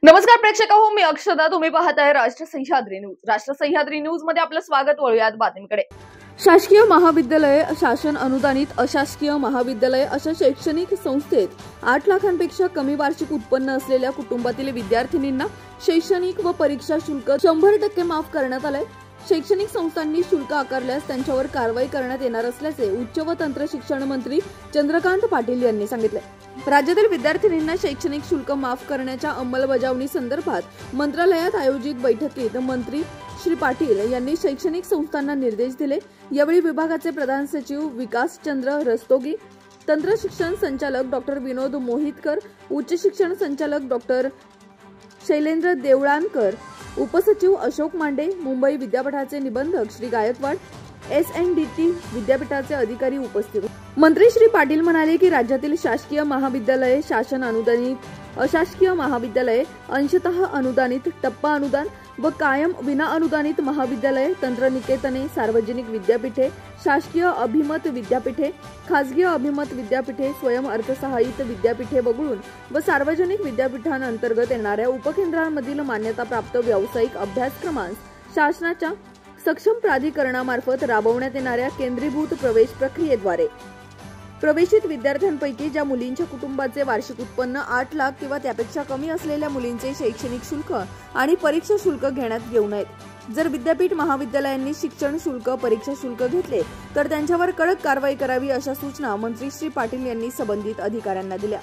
नमस्कार प्रेक्षक हो, मी अक्षदा. तुम्ही पाहताय राष्ट्र सह्याद्री न्यूज. राष्ट्र सह्याद्री न्यूज मध्ये आपलं स्वागत. वळूयात बातमीकडे. शासकीय महाविद्यालय, शासन अनुदानित अशासकीय महाविद्यालय अशा शैक्षणिक संस्थेत 8 लाखांपेक्षा कमी वार्षिक उत्पन्न असलेल्या कुटुंबातील विद्यार्थिनींना शैक्षणिक व परीक्षा शुल्क 100% माफ करण्यात आले. शैक्षणिक संस्थांनी शुल्क आकारल्यास त्यांच्यावर कारवाई करण्यात येणार असल्याचे उच्च व तंत्र शिक्षण मंत्री चंद्रकांत पाटील यांनी सांगितले. राज्यातील विद्यार्थिनींना शैक्षणिक शुल्क माफ करण्याच्या अंमलबजावणी संदर्भात मंत्रालयात आयोजित बैठकीत मंत्री श्री पाटील यांनी शैक्षणिक संस्थांना निर्देश दिले. यावेळी विभागाचे प्रधान सचिव विकासचंद्र रस्तोगी, तंत्र शिक्षण संचालक डॉक्टर विनोद मोहितकर, उच्च शिक्षण संचालक डॉक्टर शैलेंद्र देवळानकर, उपसचिव अशोक मांडे, मुंबई विद्यापीठाचे निबंधक श्री गायकवाड, SNDT विद्यापीठाचे अधिकारी उपस्थित होते. मंत्री श्री पाटील म्हणाले की राज्यातील शासकीय महाविद्यालये, शासन अनुदानित अशासकीय महाविद्यालये, अंशतः अनुदानित, टप्पा अनुदान व कायम विना अनुदानित महाविद्यालये, तंत्रनिकेतने, सार्वजनिक विद्यापीठे, शासकीय अभिमत विद्यापीठे, खासगी अभिमत विद्यापीठे, स्वयं अर्थसहाय्यित विद्यापीठे वगळून व सार्वजनिक विद्यापीठांअंतर्गत येणाऱ्या उपकेंद्रांमधील मान्यताप्राप्त व्यावसायिक अभ्यासक्रमांस शासनाच्या सक्षम प्राधिकरणामार्फत राबवण्यात येणाऱ्या केंद्रीभूत प्रवेश प्रक्रियेद्वारे प्रवेशित विद्यार्थ्यांपैकी ज्या मुलींच्या कुटुंबाचे वार्षिक उत्पन्न 8 लाख किंवा त्यापेक्षा कमी असलेल्या मुलींचे शैक्षणिक शुल्क आणि परीक्षा शुल्क घेण्यात येऊ नयेत. जर विद्यापीठ महाविद्यालयांनी शिक्षण शुल्क, परीक्षा शुल्क घेतले तर त्यांच्यावर कडक कारवाई करावी, अशा सूचना मंत्री श्री पाटील यांनी संबंधित अधिकाऱ्यांना दिल्या.